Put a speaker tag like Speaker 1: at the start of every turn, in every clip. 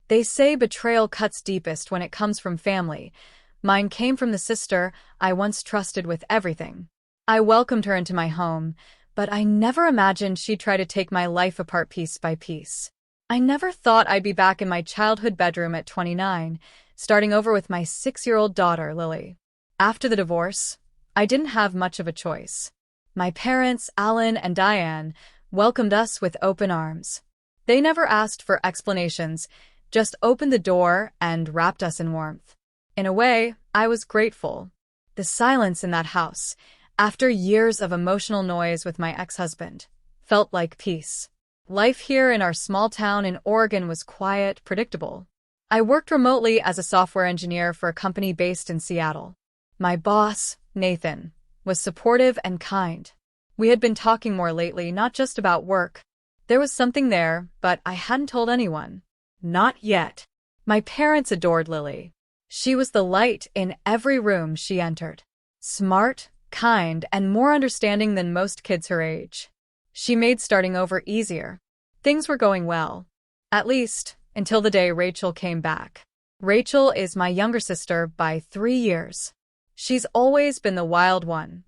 Speaker 1: They say betrayal cuts deepest when it comes from family. Mine came from the sister I once trusted with everything. I welcomed her into my home, but I never imagined she'd try to take my life apart piece by piece. I never thought I'd be back in my childhood bedroom at 29, starting over with my 6-year-old daughter, Lily. After the divorce, I didn't have much of a choice. My parents, Alan and Diane, welcomed us with open arms. They never asked for explanations, just opened the door and wrapped us in warmth. In a way, I was grateful. The silence in that house, after years of emotional noise with my ex-husband, felt like peace. Life here in our small town in Oregon was quiet, predictable. I worked remotely as a software engineer for a company based in Seattle. My boss, Nathan, was supportive and kind. We had been talking more lately, not just about work. There was something there, but I hadn't told anyone. Not yet. My parents adored Lily. She was the light in every room she entered. Smart, kind, and more understanding than most kids her age. She made starting over easier. Things were going well. At least, until the day Rachel came back. Rachel is my younger sister by 3 years. She's always been the wild one.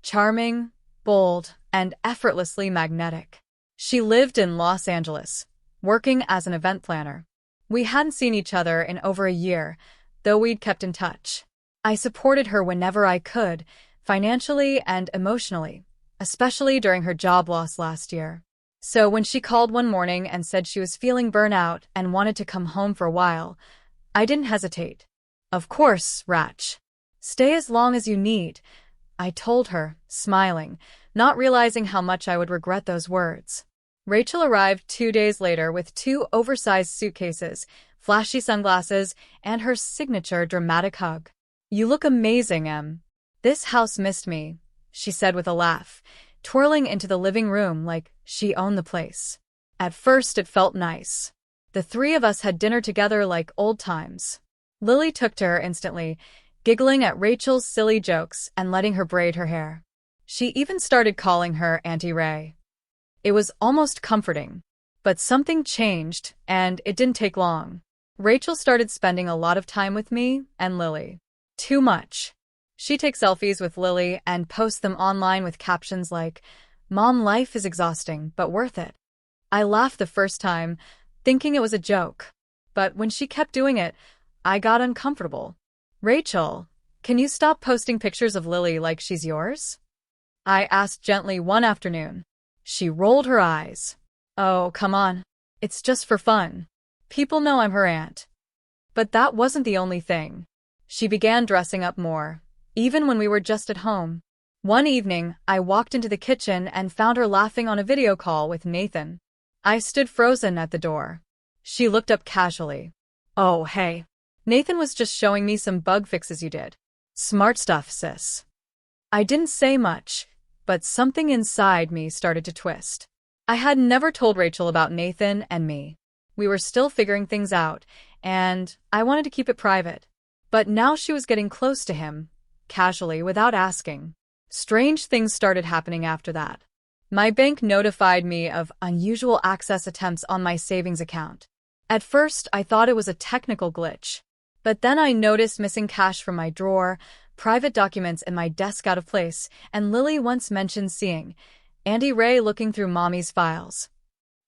Speaker 1: Charming, bold, and effortlessly magnetic. She lived in Los Angeles, working as an event planner. We hadn't seen each other in over a year, though we'd kept in touch. I supported her whenever I could, financially and emotionally, especially during her job loss last year. So when she called one morning and said she was feeling burnout and wanted to come home for a while, I didn't hesitate. Of course, Rach. Stay as long as you need, I told her, smiling, not realizing how much I would regret those words. Rachel arrived 2 days later with 2 oversized suitcases, flashy sunglasses, and her signature dramatic hug. You look amazing, Em. This house missed me, she said with a laugh, twirling into the living room like she owned the place. At first it felt nice. The 3 of us had dinner together like old times. Lily took to her instantly, giggling at Rachel's silly jokes and letting her braid her hair. She even started calling her Auntie Ray. It was almost comforting. But something changed, and it didn't take long. Rachel started spending a lot of time with me and Lily. Too much. She takes selfies with Lily and posts them online with captions like, "Mom, life is exhausting, but worth it." I laughed the first time, thinking it was a joke. But when she kept doing it, I got uncomfortable. "Rachel, can you stop posting pictures of Lily like she's yours?" I asked gently one afternoon. She rolled her eyes. "Oh, come on. It's just for fun. People know I'm her aunt." But that wasn't the only thing. She began dressing up more, even when we were just at home. One evening, I walked into the kitchen and found her laughing on a video call with Nathan. I stood frozen at the door. She looked up casually. "Oh, hey. Nathan was just showing me some bug fixes you did. Smart stuff, sis." I didn't say much, but something inside me started to twist. I had never told Rachel about Nathan and me. We were still figuring things out, and I wanted to keep it private. But now she was getting close to him, casually, without asking. Strange things started happening after that. My bank notified me of unusual access attempts on my savings account. At first, I thought it was a technical glitch. But then I noticed missing cash from my drawer, private documents in my desk out of place, and Lily once mentioned seeing Auntie Ray looking through Mommy's files.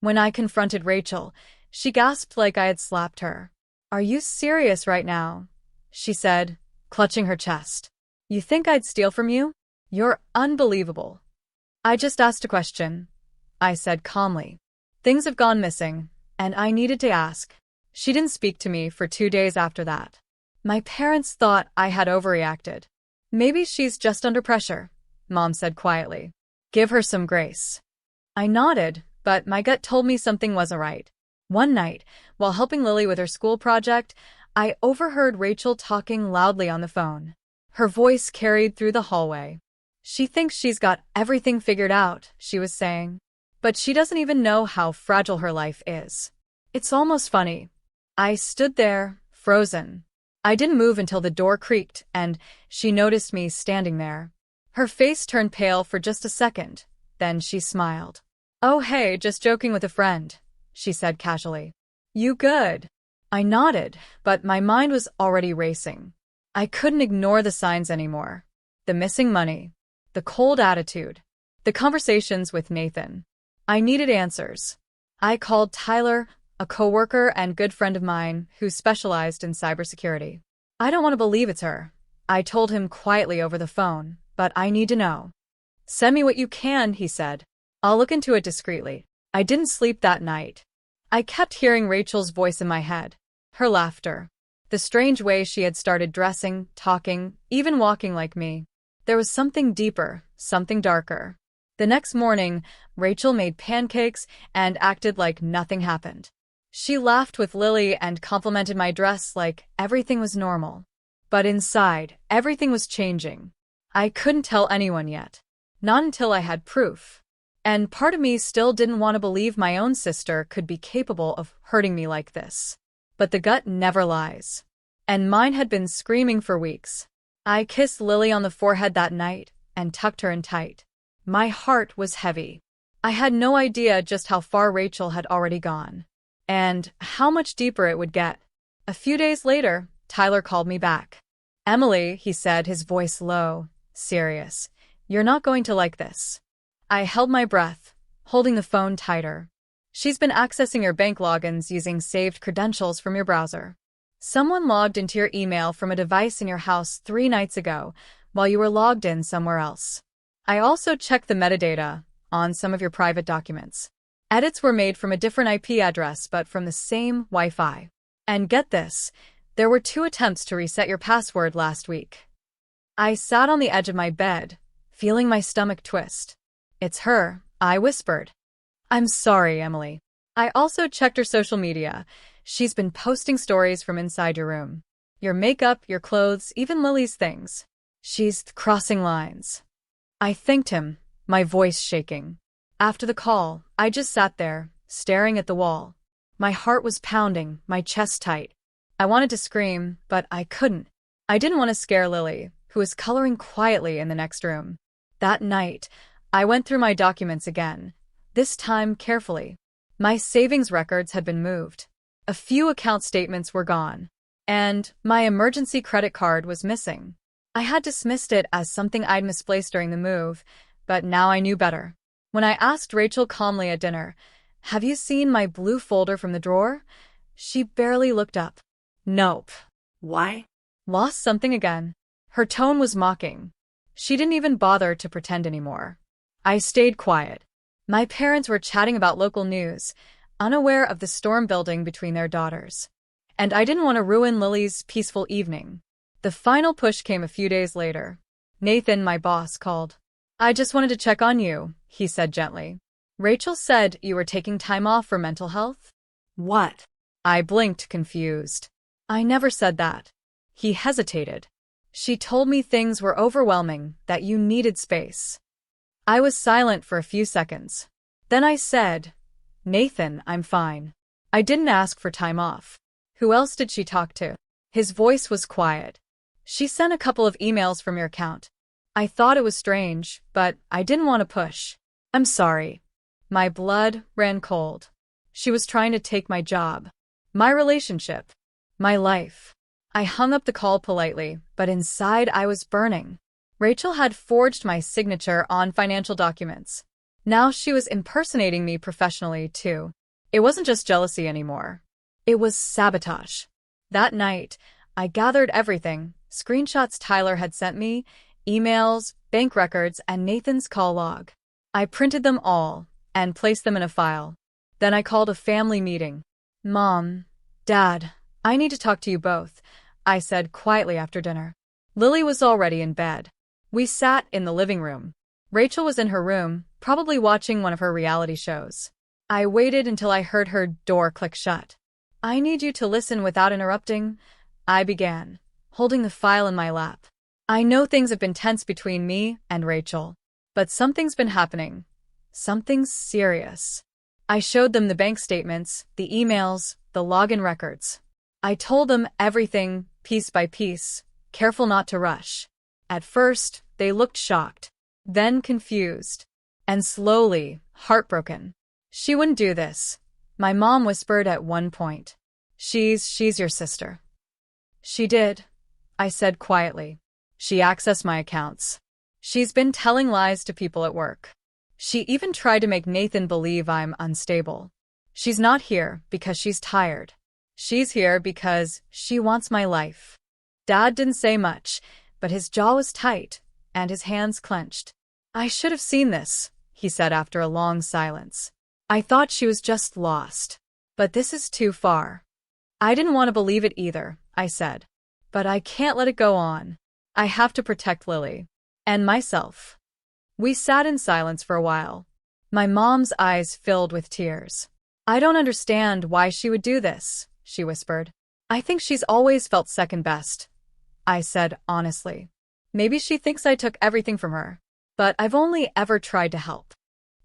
Speaker 1: When I confronted Rachel, she gasped like I had slapped her. "Are you serious right now?" she said, clutching her chest. "You think I'd steal from you? You're unbelievable." "I just asked a question," I said calmly. "Things have gone missing, and I needed to ask." She didn't speak to me for 2 days after that. My parents thought I had overreacted. "Maybe she's just under pressure," Mom said quietly. "Give her some grace." I nodded, but my gut told me something wasn't right. One night, while helping Lily with her school project, I overheard Rachel talking loudly on the phone. Her voice carried through the hallway. "She thinks she's got everything figured out," she was saying. "But she doesn't even know how fragile her life is." It's almost funny. I stood there, frozen. I didn't move until the door creaked, and she noticed me standing there. Her face turned pale for just a second, then she smiled. "Oh hey, just joking with a friend," she said casually. "You good?" I nodded, but my mind was already racing. I couldn't ignore the signs anymore. The missing money, the cold attitude, the conversations with Nathan. I needed answers. I called Tyler, a coworker and good friend of mine who specialized in cybersecurity. I don't want to believe it's her, I told him quietly over the phone, but I need to know. Send me what you can, he said. I'll look into it discreetly. I didn't sleep that night. I kept hearing Rachel's voice in my head, her laughter, the strange way she had started dressing, talking, even walking like me. There was something deeper, something darker. The next morning, Rachel made pancakes and acted like nothing happened. She laughed with Lily and complimented my dress like everything was normal. But inside, everything was changing. I couldn't tell anyone yet. Not until I had proof. And part of me still didn't want to believe my own sister could be capable of hurting me like this. But the gut never lies. And mine had been screaming for weeks. I kissed Lily on the forehead that night and tucked her in tight. My heart was heavy. I had no idea just how far Rachel had already gone. And how much deeper it would get. A few days later, Tyler called me back. Emily, he said, his voice low, serious. You're not going to like this. I held my breath, holding the phone tighter. She's been accessing your bank logins using saved credentials from your browser. Someone logged into your email from a device in your house 3 nights ago while you were logged in somewhere else. I also checked the metadata on some of your private documents. Edits were made from a different IP address but from the same Wi-Fi. And get this, there were 2 attempts to reset your password last week. I sat on the edge of my bed, feeling my stomach twist. It's her, I whispered. I'm sorry, Emily. I also checked her social media. She's been posting stories from inside your room. Your makeup, your clothes, even Lily's things. She's crossing lines. I thanked him, my voice shaking. After the call, I just sat there, staring at the wall. My heart was pounding, my chest tight. I wanted to scream, but I couldn't. I didn't want to scare Lily, who was coloring quietly in the next room. That night, I went through my documents again, this time carefully. My savings records had been moved. A few account statements were gone. And my emergency credit card was missing. I had dismissed it as something I'd misplaced during the move, but now I knew better. When I asked Rachel calmly at dinner, "Have you seen my blue folder from the drawer?" she barely looked up. Nope.
Speaker 2: Why?
Speaker 1: Lost something again. Her tone was mocking. She didn't even bother to pretend anymore. I stayed quiet. My parents were chatting about local news, unaware of the storm building between their daughters. And I didn't want to ruin Lily's peaceful evening. The final push came a few days later. Nathan, my boss, called. I just wanted to check on you, he said gently. Rachel said you were taking time off for mental health?
Speaker 2: What?
Speaker 1: I blinked, confused. I never said that. He hesitated. She told me things were overwhelming, that you needed space. I was silent for a few seconds. Then I said, Nathan, I'm fine. I didn't ask for time off. Who else did she talk to? His voice was quiet. She sent a couple of emails from your account. I thought it was strange, but I didn't want to push. I'm sorry. My blood ran cold. She was trying to take my job, my relationship, my life. I hung up the call politely, but inside I was burning. Rachel had forged my signature on financial documents. Now she was impersonating me professionally, too. It wasn't just jealousy anymore. It was sabotage. That night, I gathered everything, screenshots Tyler had sent me, emails, bank records, and Nathan's call log. I printed them all and placed them in a file. Then I called a family meeting. Mom, Dad, I need to talk to you both, I said quietly after dinner. Lily was already in bed. We sat in the living room. Rachel was in her room, probably watching one of her reality shows. I waited until I heard her door click shut. I need you to listen without interrupting, I began, holding the file in my lap. I know things have been tense between me and Rachel, but something's been happening. Something serious. I showed them the bank statements, the emails, the login records. I told them everything, piece by piece, careful not to rush. At first, they looked shocked, then confused, and slowly, heartbroken. She wouldn't do this, my mom whispered at one point. She's your sister." "She did," I said quietly. "She accessed my accounts. She's been telling lies to people at work. She even tried to make Nathan believe I'm unstable. She's not here because she's tired. She's here because she wants my life." Dad didn't say much, but his jaw was tight and his hands clenched. "I should have seen this," he said after a long silence. "I thought she was just lost. But this is too far." "I didn't want to believe it either," I said. "But I can't let it go on. I have to protect Lily. And myself." We sat in silence for a while. My mom's eyes filled with tears. "I don't understand why she would do this," she whispered. "I think she's always felt second best," I said honestly. "Maybe she thinks I took everything from her. But I've only ever tried to help."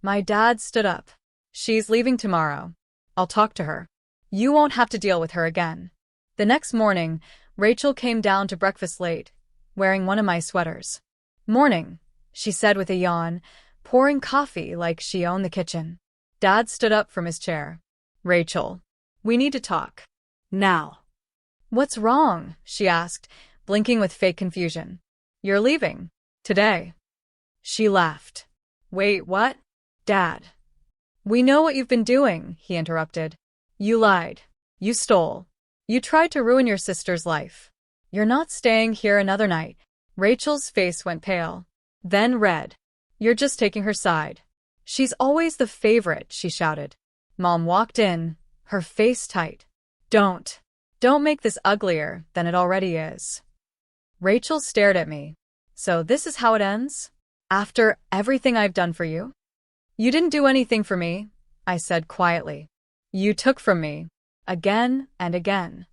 Speaker 1: My dad stood up. "She's leaving tomorrow. I'll talk to her. You won't have to deal with her again." The next morning, Rachel came down to breakfast late, wearing one of my sweaters. "Morning," she said with a yawn, pouring coffee like she owned the kitchen. Dad stood up from his chair. "Rachel, we need to talk. Now." "What's wrong?" she asked, blinking with fake confusion. "You're leaving. Today." She laughed. "Wait, what?" "Dad." "We know what you've been doing," he interrupted. "You lied. You stole. You tried to ruin your sister's life. You're not staying here another night." Rachel's face went pale, then red. "You're just taking her side. She's always the favorite," she shouted. Mom walked in, her face tight. Don't make this uglier than it already is." Rachel stared at me. "So this is how it ends? After everything I've done for you?" "You didn't do anything for me," I said quietly. "You took from me. Again and again."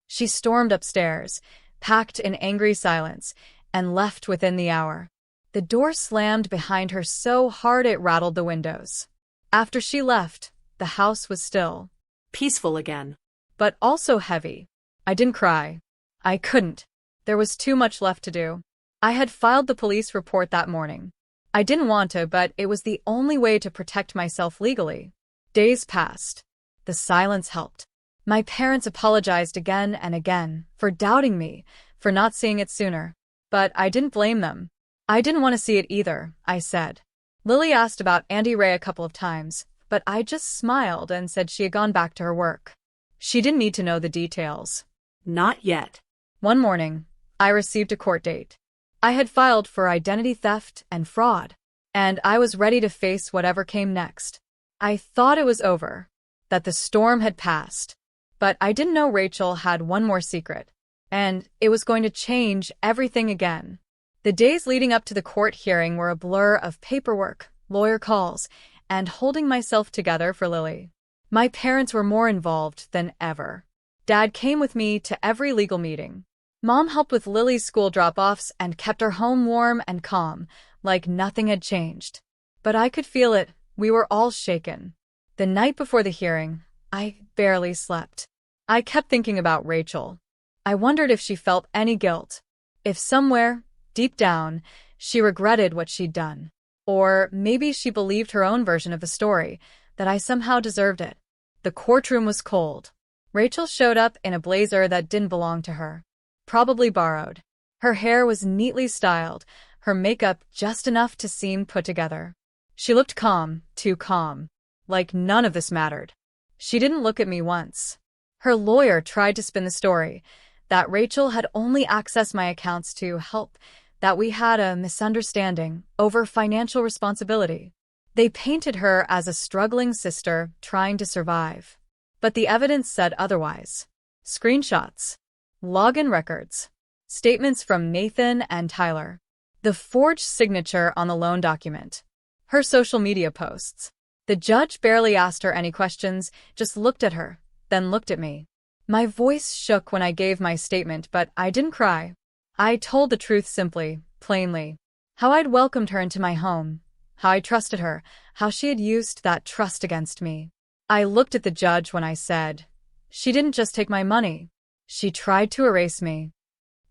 Speaker 1: She stormed upstairs, packed in angry silence, and left within the hour. The door slammed behind her so hard it rattled the windows. After she left, the house was still.
Speaker 2: Peaceful again.
Speaker 1: But also heavy. I didn't cry. I couldn't. There was too much left to do. I had filed the police report that morning. I didn't want to, but it was the only way to protect myself legally. Days passed. The silence helped. My parents apologized again and again for doubting me, for not seeing it sooner. But I didn't blame them. "I didn't want to see it either," I said. Lily asked about Andy Ray a couple of times, but I just smiled and said she had gone back to her work. She didn't need to know the details.
Speaker 2: Not yet.
Speaker 1: One morning, I received a court date. I had filed for identity theft and fraud, and I was ready to face whatever came next. I thought it was over, that the storm had passed. But I didn't know Rachel had one more secret, and it was going to change everything again. The days leading up to the court hearing were a blur of paperwork, lawyer calls, and holding myself together for Lily. My parents were more involved than ever. Dad came with me to every legal meeting. Mom helped with Lily's school drop-offs and kept our home warm and calm, like nothing had changed. But I could feel it. We were all shaken. The night before the hearing, I barely slept. I kept thinking about Rachel. I wondered if she felt any guilt. If somewhere, deep down, she regretted what she'd done. Or maybe she believed her own version of the story, that I somehow deserved it. The courtroom was cold. Rachel showed up in a blazer that didn't belong to her. Probably borrowed. Her hair was neatly styled, her makeup just enough to seem put together. She looked calm, too calm. Like none of this mattered. She didn't look at me once. Her lawyer tried to spin the story, that Rachel had only accessed my accounts to help, that we had a misunderstanding over financial responsibility. They painted her as a struggling sister trying to survive. But the evidence said otherwise. Screenshots, login records, statements from Nathan and Tyler, the forged signature on the loan document, her social media posts. The judge barely asked her any questions, just looked at her, then looked at me. My voice shook when I gave my statement, but I didn't cry. I told the truth simply, plainly. How I'd welcomed her into my home, how I trusted her, how she had used that trust against me. I looked at the judge when I said, she didn't just take my money. She tried to erase me.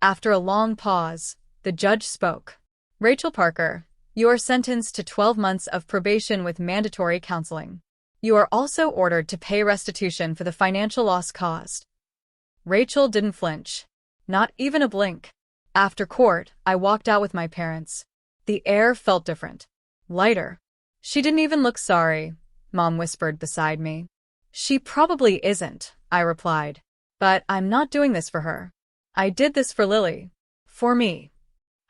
Speaker 1: After a long pause, the judge spoke. Rachel Parker, you are sentenced to 12 months of probation with mandatory counseling. You are also ordered to pay restitution for the financial loss caused. Rachel didn't flinch. Not even a blink. After court, I walked out with my parents. The air felt different. Lighter. She didn't even look sorry, Mom whispered beside me. She probably isn't, I replied. But I'm not doing this for her. I did this for Lily. For me.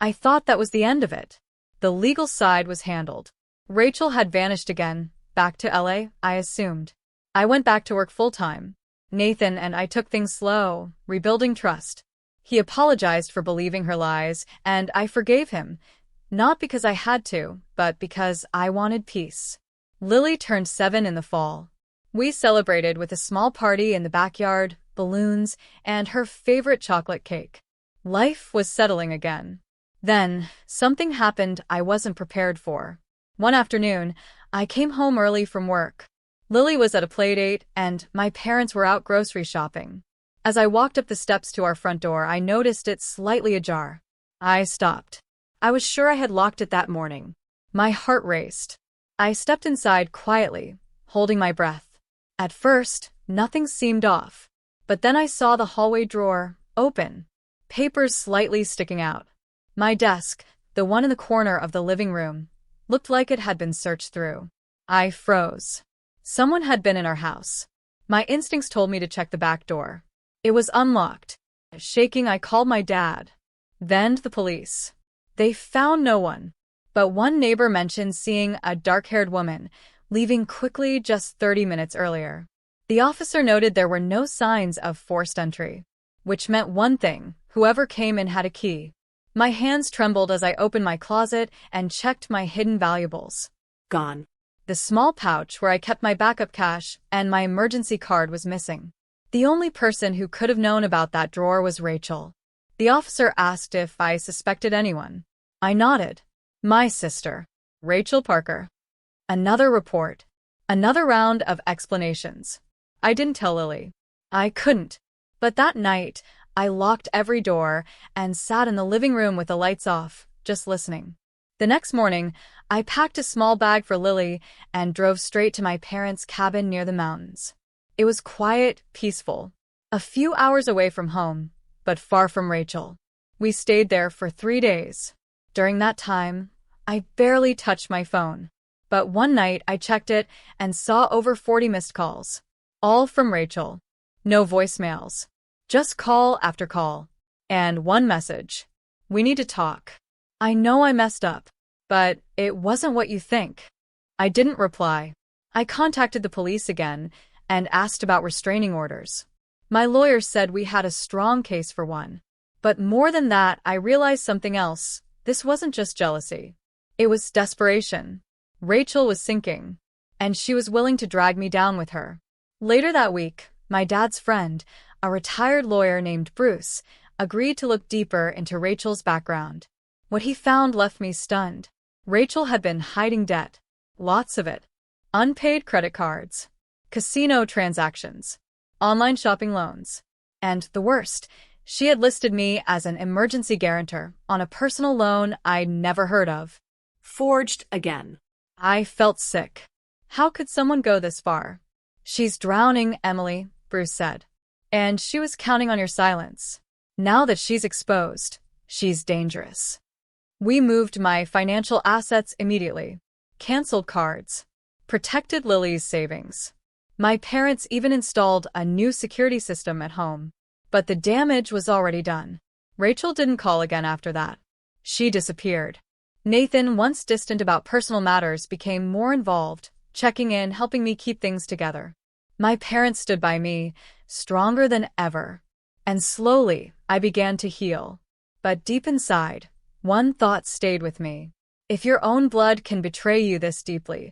Speaker 1: I thought that was the end of it. The legal side was handled. Rachel had vanished again, back to LA, I assumed. I went back to work full-time. Nathan and I took things slow, rebuilding trust. He apologized for believing her lies, and I forgave him. Not because I had to, but because I wanted peace. Lily turned 7 in the fall. We celebrated with a small party in the backyard, balloons, and her favorite chocolate cake. Life was settling again. Then, something happened I wasn't prepared for. One afternoon, I came home early from work. Lily was at a playdate, and my parents were out grocery shopping. As I walked up the steps to our front door, I noticed it slightly ajar. I stopped. I was sure I had locked it that morning. My heart raced. I stepped inside quietly, holding my breath. At first, nothing seemed off. But then I saw the hallway drawer open, papers slightly sticking out. My desk, the one in the corner of the living room, looked like it had been searched through. I froze. Someone had been in our house. My instincts told me to check the back door. It was unlocked. Shaking, I called my dad. Then the police. They found no one. But one neighbor mentioned seeing a dark-haired woman, leaving quickly just 30 minutes earlier. The officer noted there were no signs of forced entry, which meant one thing: whoever came in had a key. My hands trembled as I opened my closet and checked my hidden valuables.
Speaker 2: Gone.
Speaker 1: The small pouch where I kept my backup cash and my emergency card was missing. The only person who could have known about that drawer was Rachel. The officer asked if I suspected anyone. I nodded. My sister, Rachel Parker. Another report. Another round of explanations. I didn't tell Lily. I couldn't. But that night, I locked every door and sat in the living room with the lights off, just listening. The next morning, I packed a small bag for Lily and drove straight to my parents' cabin near the mountains. It was quiet, peaceful, a few hours away from home, but far from Rachel. We stayed there for 3 days. During that time, I barely touched my phone. But one night I checked it and saw over 40 missed calls. All from Rachel. No voicemails. Just call after call. And one message. We need to talk. I know I messed up, but it wasn't what you think. I didn't reply. I contacted the police again and asked about restraining orders. My lawyer said we had a strong case for one. But more than that, I realized something else. This wasn't just jealousy. It was desperation. Rachel was sinking, and she was willing to drag me down with her. Later that week, my dad's friend, a retired lawyer named Bruce, agreed to look deeper into Rachel's background. What he found left me stunned. Rachel had been hiding debt. Lots of it. Unpaid credit cards. Casino transactions. Online shopping loans. And the worst, she had listed me as an emergency guarantor on a personal loan I'd never heard of.
Speaker 2: Forged again.
Speaker 1: I felt sick. How could someone go this far? She's drowning, Emily, Bruce said. And she was counting on your silence. Now that she's exposed, she's dangerous. We moved my financial assets immediately. Canceled cards. Protected Lily's savings. My parents even installed a new security system at home. But the damage was already done. Rachel didn't call again after that. She disappeared. Nathan, once distant about personal matters, became more involved, checking in, helping me keep things together. My parents stood by me, stronger than ever. And slowly, I began to heal. But deep inside, one thought stayed with me. If your own blood can betray you this deeply,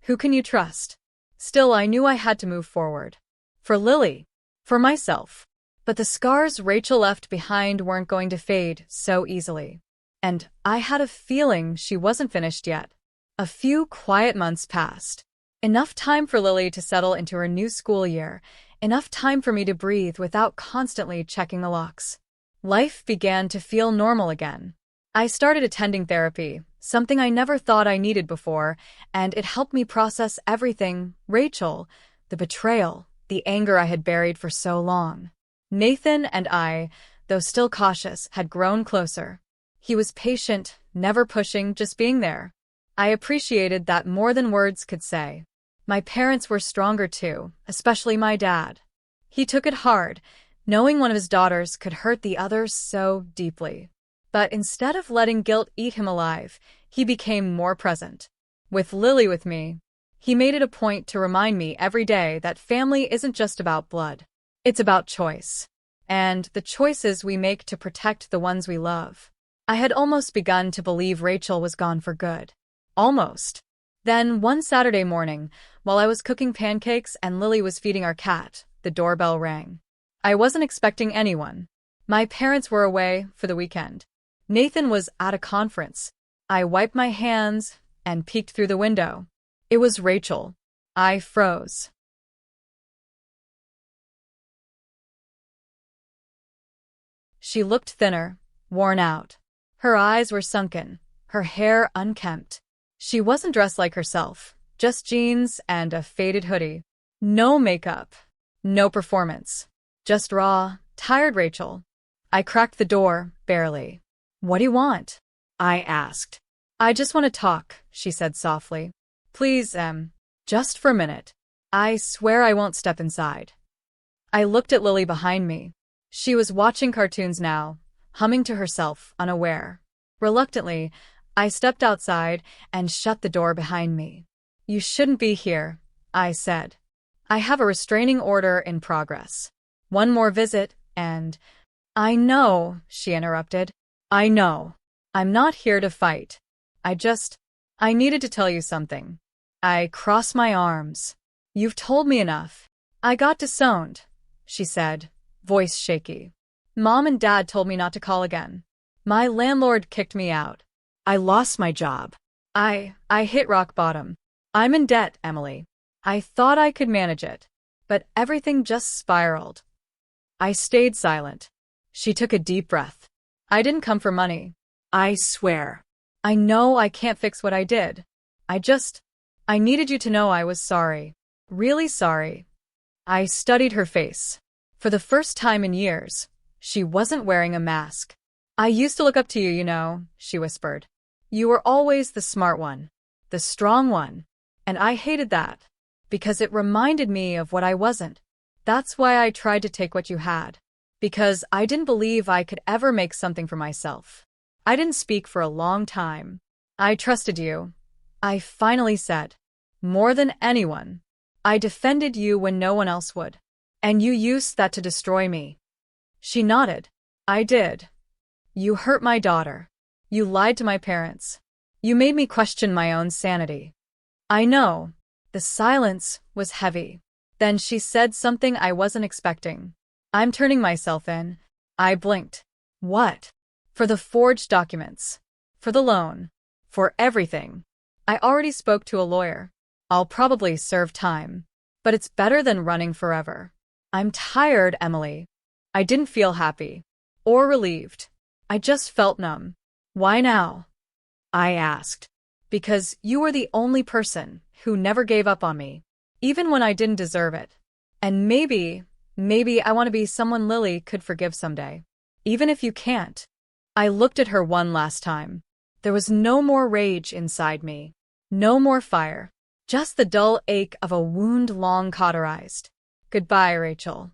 Speaker 1: who can you trust? Still, I knew I had to move forward. For Lily. For myself. But the scars Rachel left behind weren't going to fade so easily. And I had a feeling she wasn't finished yet. A few quiet months passed. Enough time for Lily to settle into her new school year. Enough time for me to breathe without constantly checking the locks. Life began to feel normal again. I started attending therapy, something I never thought I needed before, and it helped me process everything: Rachel, the betrayal, the anger I had buried for so long. Nathan and I, though still cautious, had grown closer. He was patient, never pushing, just being there. I appreciated that more than words could say. My parents were stronger too, especially my dad. He took it hard, knowing one of his daughters could hurt the others so deeply. But instead of letting guilt eat him alive, he became more present. With Lily with me, he made it a point to remind me every day that family isn't just about blood. It's about choice. And the choices we make to protect the ones we love. I had almost begun to believe Rachel was gone for good. Almost. Then, one Saturday morning, while I was cooking pancakes and Lily was feeding our cat, the doorbell rang. I wasn't expecting anyone. My parents were away for the weekend. Nathan was at a conference. I wiped my hands and peeked through the window. It was Rachel. I froze. She looked thinner, worn out. Her eyes were sunken, her hair unkempt. She wasn't dressed like herself, just jeans and a faded hoodie. No makeup, no performance. Just raw, tired Rachel. I cracked the door, barely. "What do you want?" I asked. "I just want to talk," she said softly. "Please, just for a minute. I swear I won't step inside." I looked at Lily behind me. She was watching cartoons now, humming to herself, unaware. Reluctantly, I stepped outside and shut the door behind me. "You shouldn't be here," I said. "I have a restraining order in progress. One more visit, and—" "I know," she interrupted. "I know. I'm not here to fight. I needed to tell you something." I crossed my arms. "You've told me enough." "I got disowned," she said, voice shaky. "Mom and Dad told me not to call again. My landlord kicked me out. I lost my job. I hit rock bottom. I'm in debt, Emily. I thought I could manage it, but everything just spiraled." I stayed silent. She took a deep breath. "I didn't come for money. I swear. I know I can't fix what I did. I needed you to know I was sorry. Really sorry." I studied her face. For the first time in years, she wasn't wearing a mask. "I used to look up to you, you know," she whispered. "You were always the smart one, the strong one. And I hated that, because it reminded me of what I wasn't. That's why I tried to take what you had. Because I didn't believe I could ever make something for myself. I didn't speak for a long time. I trusted you," I finally said. "More than anyone. I defended you when no one else would. And you used that to destroy me." She nodded. "I did. You hurt my daughter. You lied to my parents. You made me question my own sanity." "I know." The silence was heavy. Then she said something I wasn't expecting. "I'm turning myself in." I blinked. "What?" "For the forged documents. For the loan. For everything. I already spoke to a lawyer. I'll probably serve time. But it's better than running forever. I'm tired, Emily." I didn't feel happy. Or relieved. I just felt numb. "Why now?" I asked. "Because you were the only person who never gave up on me. Even when I didn't deserve it. And maybe I want to be someone Lily could forgive someday. Even if you can't." I looked at her one last time. There was no more rage inside me. No more fire. Just the dull ache of a wound long cauterized. "Goodbye, Rachel."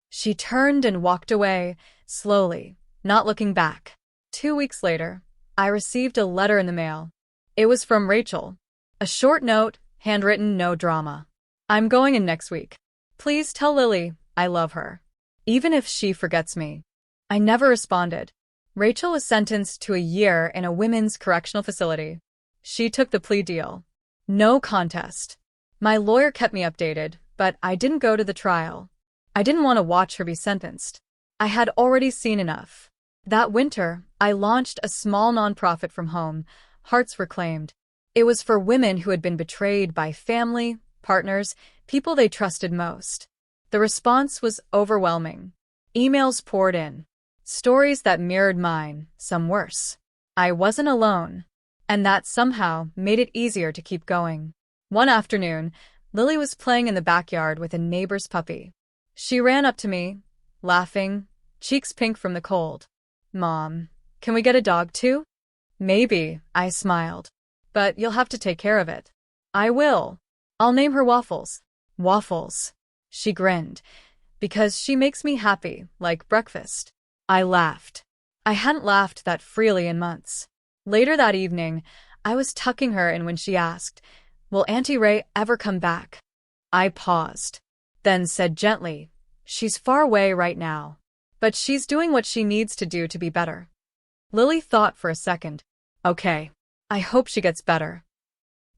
Speaker 1: She turned and walked away, slowly, not looking back. 2 weeks later, I received a letter in the mail. It was from Rachel. A short note, handwritten, no drama. "I'm going in next week. Please tell Lily I love her. Even if she forgets me." I never responded. Rachel was sentenced to a year in a women's correctional facility. She took the plea deal. No contest. My lawyer kept me updated, but I didn't go to the trial. I didn't want to watch her be sentenced. I had already seen enough. That winter, I launched a small nonprofit from home, Hearts Reclaimed. It was for women who had been betrayed by family, partners, people they trusted most. The response was overwhelming. Emails poured in. Stories that mirrored mine, some worse. I wasn't alone. And that somehow made it easier to keep going. One afternoon, Lily was playing in the backyard with a neighbor's puppy. She ran up to me, laughing, cheeks pink from the cold. Mom, can we get a dog too? Maybe, I smiled. But you'll have to take care of it. I will. I'll name her Waffles. Waffles. She grinned. Because she makes me happy, like breakfast. I laughed. I hadn't laughed that freely in months. Later that evening, I was tucking her in when she asked, "Will Auntie Ray ever come back?" I paused, then said gently, "She's far away right now. But she's doing what she needs to do to be better." Lily thought for a second. Okay. I hope she gets better.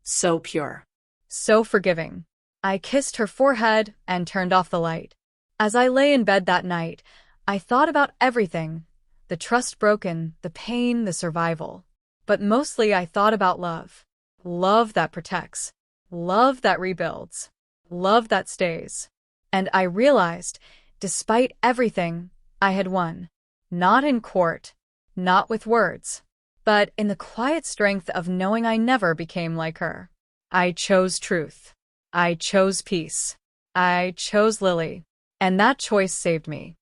Speaker 2: So pure.
Speaker 1: So forgiving. I kissed her forehead and turned off the light. As I lay in bed that night, I thought about everything. The trust broken, the pain, the survival. But mostly I thought about love. Love that protects. Love that rebuilds. Love that stays. And I realized, despite everything, I had won. Not in court, not with words, but in the quiet strength of knowing I never became like her. I chose truth. I chose peace. I chose Lily. And that choice saved me.